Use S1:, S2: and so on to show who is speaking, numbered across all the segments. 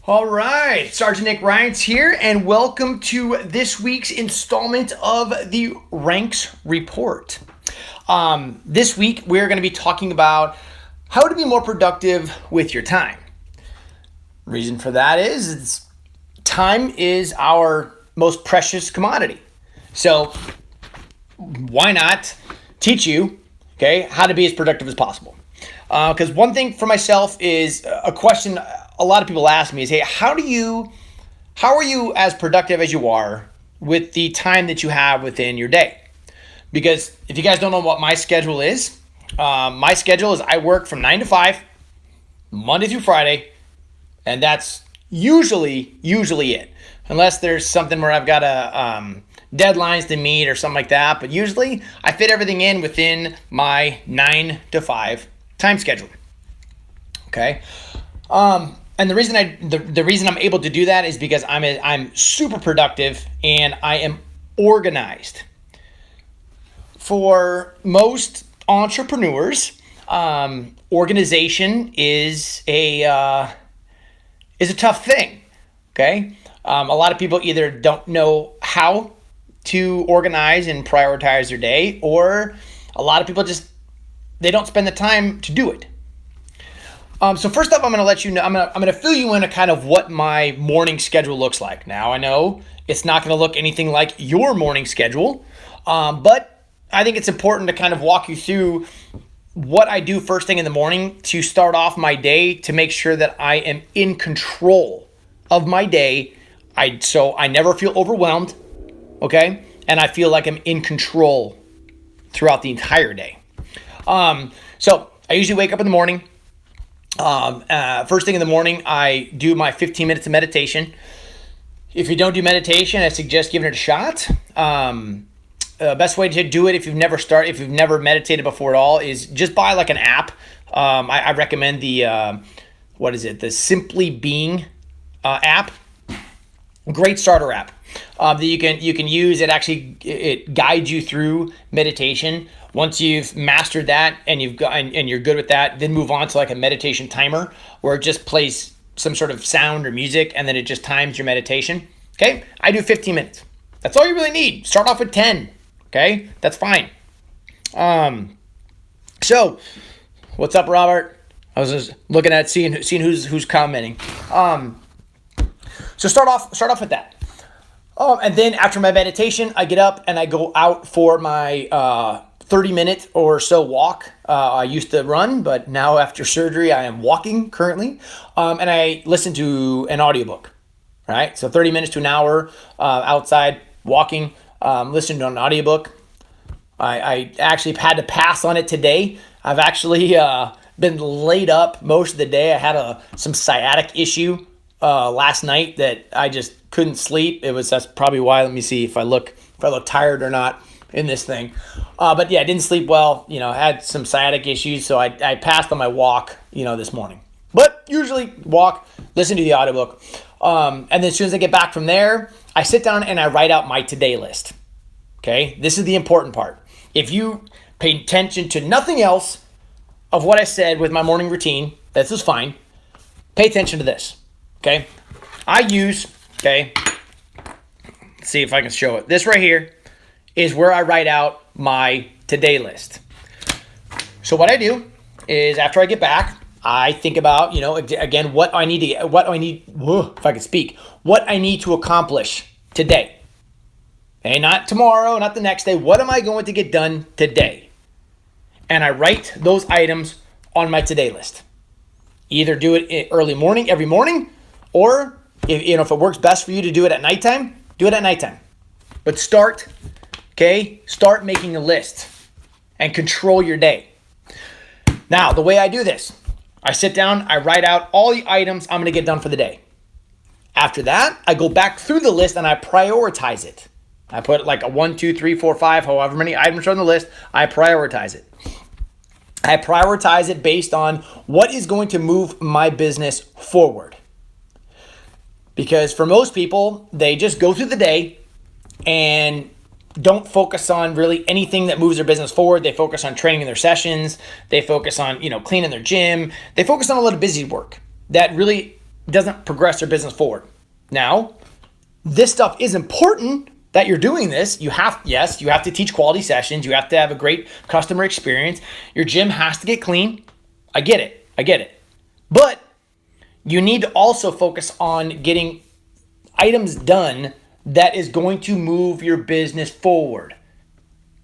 S1: All right, Sergeant Nick Rians here, and welcome to this week's installment of the RanX Report. This week, we're going to be talking about how to be more productive with your time. Reason for that is time is our most precious commodity. So why not teach you, how to be as productive as possible? Because one thing for myself is a question a lot of people ask me is, hey, how are you as productive as you are with the time that you have within your day? Because if you guys don't know what my schedule is I work from 9 to 5, Monday through Friday, and that's usually it. Unless there's something where I've got deadlines to meet or something like that. But usually I fit everything in within my 9 to 5 time schedule. Okay. And the reason I'm able to do that is because I'm super productive and I am organized. For most entrepreneurs, organization is a tough thing. Okay, a lot of people either don't know how to organize and prioritize their day, or a lot of people they don't spend the time to do it. So first up, I'm going to let you know, I'm going to fill you in on kind of what my morning schedule looks like. Now, I know it's not going to look anything like your morning schedule, but I think it's important to kind of walk you through what I do first thing in the morning to start off my day to make sure that I am in control of my day. So I never feel overwhelmed, okay? And I feel like I'm in control throughout the entire day. So I usually wake up in the morning. First thing in the morning, I do my 15 minutes of meditation. If you don't do meditation, I suggest giving it a shot. Best way to do it if you've never meditated before at all is just buy like an app. I recommend the Simply Being app. Great starter app that you can use. It guides you through meditation. Once you've mastered that and you're good with that, then move on to like a meditation timer where it just plays some sort of sound or music and then it just times your meditation. Okay, I do 15 minutes. That's all you really need. Start off with 10. Okay, that's fine. So what's up, Robert? I was just looking at seeing who's commenting. So start off with that. And then after my meditation, I get up and I go out for my 30-minute or so walk. I used to run, but now after surgery, I am walking currently. And I listen to an audiobook, right? So 30 minutes to an hour outside walking, listening to an audiobook. I actually had to pass on it today. I've actually been laid up most of the day. I had some sciatic issue last night that I just couldn't sleep. That's probably why. Let me see if I look tired or not in this thing. But yeah, I didn't sleep well. I had some sciatic issues, so I passed on my walk, this morning. But usually walk, listen to the audiobook. And then as soon as I get back from there, I sit down and I write out my today list. Okay, this is the important part. If you pay attention to nothing else of what I said with my morning routine, this is fine. Pay attention to this. Okay, let's see if I can show it. This right here is where I write out my today list. So what I do is after I get back, I think about, again, what I need to accomplish today. Okay, not tomorrow, not the next day. What am I going to get done today? And I write those items on my today list. Either do it early morning, every morning, or if it works best for you to do it at nighttime, do it at nighttime. But start making a list and control your day. Now, the way I do this, I sit down, I write out all the items I'm going to get done for the day. After that, I go back through the list and I prioritize it. I put like a 1, 2, 3, 4, 5, however many items are on the list, I prioritize it. I prioritize it based on what is going to move my business forward. Because for most people, they just go through the day and don't focus on really anything that moves their business forward. They focus on training in their sessions. They focus on, cleaning their gym. They focus on a lot of busy work that really doesn't progress their business forward. Now, this stuff is important that you're doing this. You have to teach quality sessions. You have to have a great customer experience. Your gym has to get clean. I get it. But you need to also focus on getting items done that is going to move your business forward.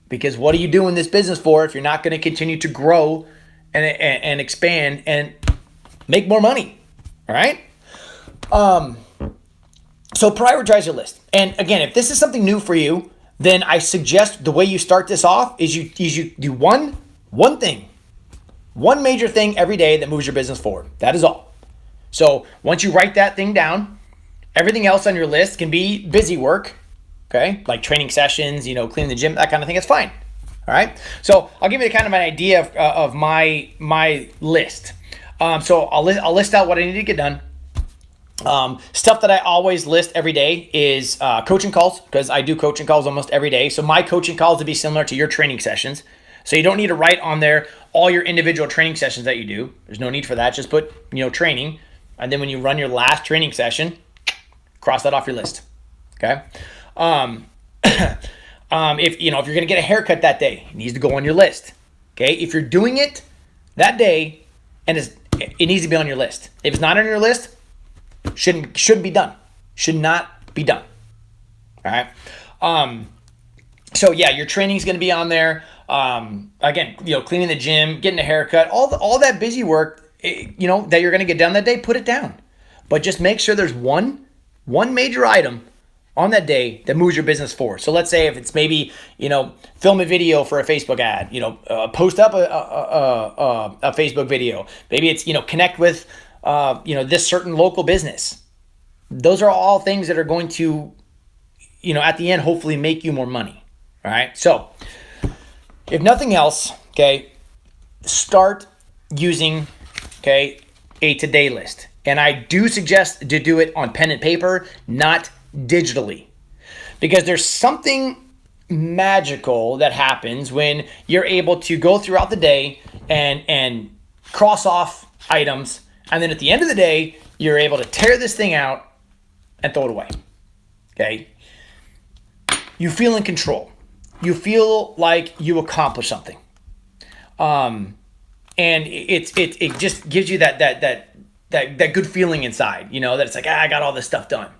S1: Because what are you doing this business for if you're not going to continue to grow and expand and make more money? All right? So prioritize your list. And again, if this is something new for you, then I suggest the way you start this off is you do one thing, one major thing every day that moves your business forward. That is all. So once you write that thing down, everything else on your list can be busy work, okay? Like training sessions, cleaning the gym, that kind of thing. It's fine. All right. So I'll give you kind of an idea of my list. So I'll list out what I need to get done. Stuff that I always list every day is coaching calls, because I do coaching calls almost every day. So my coaching calls would be similar to your training sessions. So you don't need to write on there all your individual training sessions that you do. There's no need for that. Just put, training. And then when you run your last training session, cross that off your list. Okay. If you're going to get a haircut that day, it needs to go on your list. Okay. If you're doing it that day, and it needs to be on your list. If it's not on your list, shouldn't be done. Should not be done. All right. So yeah, your training is going to be on there. Again, cleaning the gym, getting a haircut, all that busy work, that you're going to get done that day, put it down. But just make sure there's one major item on that day that moves your business forward. So let's say if it's maybe, film a video for a Facebook ad, post up a Facebook video. Maybe it's, connect with, this certain local business. Those are all things that are going to, at the end, hopefully make you more money. All right. So if nothing else, okay, start using, a to-day list. And I do suggest to do it on pen and paper, not digitally, because there's something magical that happens when you're able to go throughout the day and cross off items. And then at the end of the day, you're able to tear this thing out and throw it away. Okay. You feel in control. You feel like you accomplished something. And it just gives you that good feeling inside, that it's like, I got all this stuff done.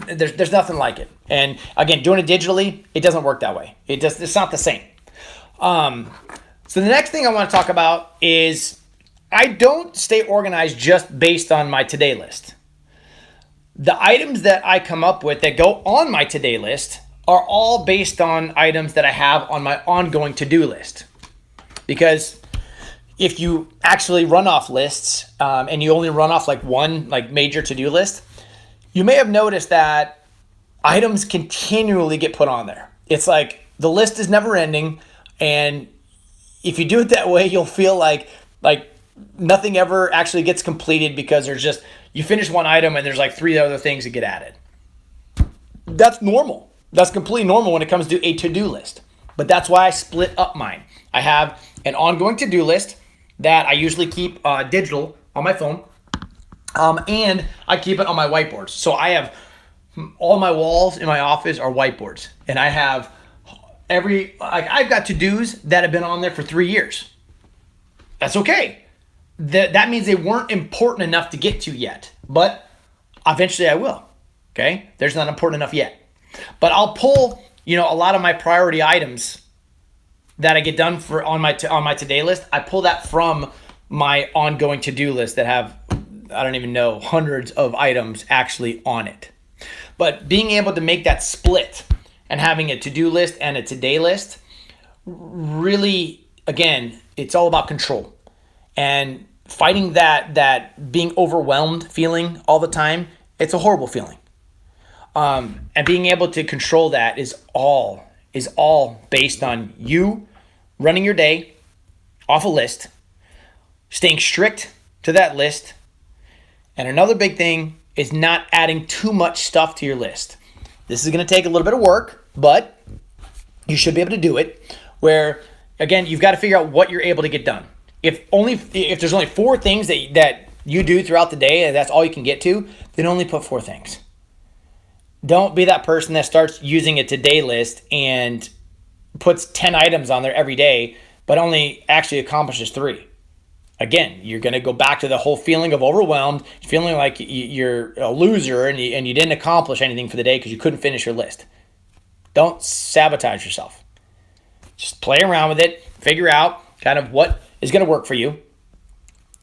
S1: There's nothing like it. And again, doing it digitally, it doesn't work that way. It's not the same. So the next thing I want to talk about is I don't stay organized just based on my to-do list. The items that I come up with that go on my to-do list are all based on items that I have on my ongoing to-do list. Because if you actually run off lists and you only run off one major to-do list, you may have noticed that items continually get put on there. It's like the list is never ending, and if you do it that way, you'll feel like nothing ever actually gets completed because you finish one item and there's 3 other things that get added. That's normal. That's completely normal when it comes to a to-do list. But that's why I split up mine. I have an ongoing to-do list that I usually keep digital on my phone, and I keep it on my whiteboards. So I have all my walls in my office are whiteboards, and I have I've got to-dos that have been on there for 3 years. That's okay. That means they weren't important enough to get to yet, but eventually I will. Okay, there's not important enough yet, but I'll pull a lot of my priority items that I get done on my to-do list. I pull that from my ongoing to-do list that have, I don't even know, hundreds of items actually on it. But being able to make that split and having a to-do list and a to-do list, really, again, it's all about control. And fighting that being overwhelmed feeling all the time, it's a horrible feeling. And being able to control that is all based on you running your day off a list, staying strict to that list. And another big thing is not adding too much stuff to your list. This is going to take a little bit of work, but you should be able to do it, where, again, you've got to figure out what you're able to get done. If there's only 4 things that you do throughout the day and that's all you can get to, then only put 4 things. Don't be that person that starts using a to-do list and puts 10 items on there every day, but only actually accomplishes 3. Again, you're going to go back to the whole feeling of overwhelmed, feeling like you're a loser and you didn't accomplish anything for the day because you couldn't finish your list. Don't sabotage yourself. Just play around with it, figure out kind of what is going to work for you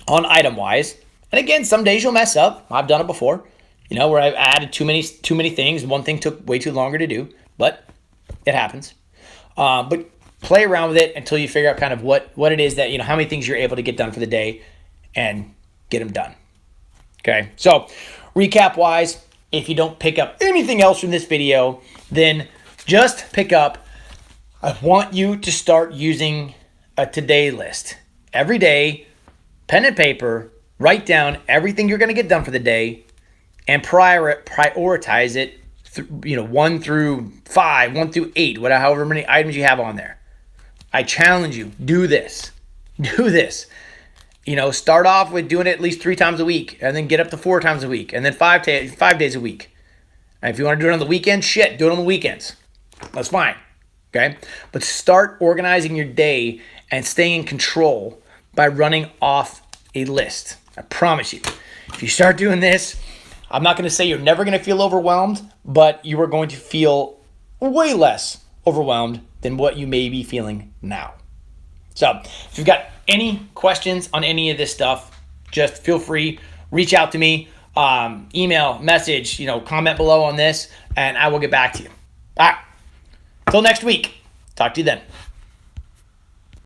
S1: on item-wise. And again, some days you'll mess up. I've done it before, where I've added too many things. One thing took way too longer to do, but it happens. But play around with it until you figure out kind of what it is that, how many things you're able to get done for the day and get them done. Okay. So recap-wise, if you don't pick up anything else from this video, then just pick up, I want you to start using a today list. Every day, pen and paper, write down everything you're going to get done for the day and prioritize it, 1 through 5, 1 through 8, whatever, however many items you have on there. I challenge you, do this. Do this. Start off with doing it at least 3 times a week and then get up to 4 times a week and then 5 days a week. And if you want to do it on the weekends, do it on the weekends. That's fine. Okay? But start organizing your day and staying in control by running off a list. I promise you. If you start doing this, I'm not going to say you're never going to feel overwhelmed, but you are going to feel way less overwhelmed than what you may be feeling now. So if you've got any questions on any of this stuff, just feel free, reach out to me, email, message, comment below on this, and I will get back to you. All right. Till next week. Talk to you then.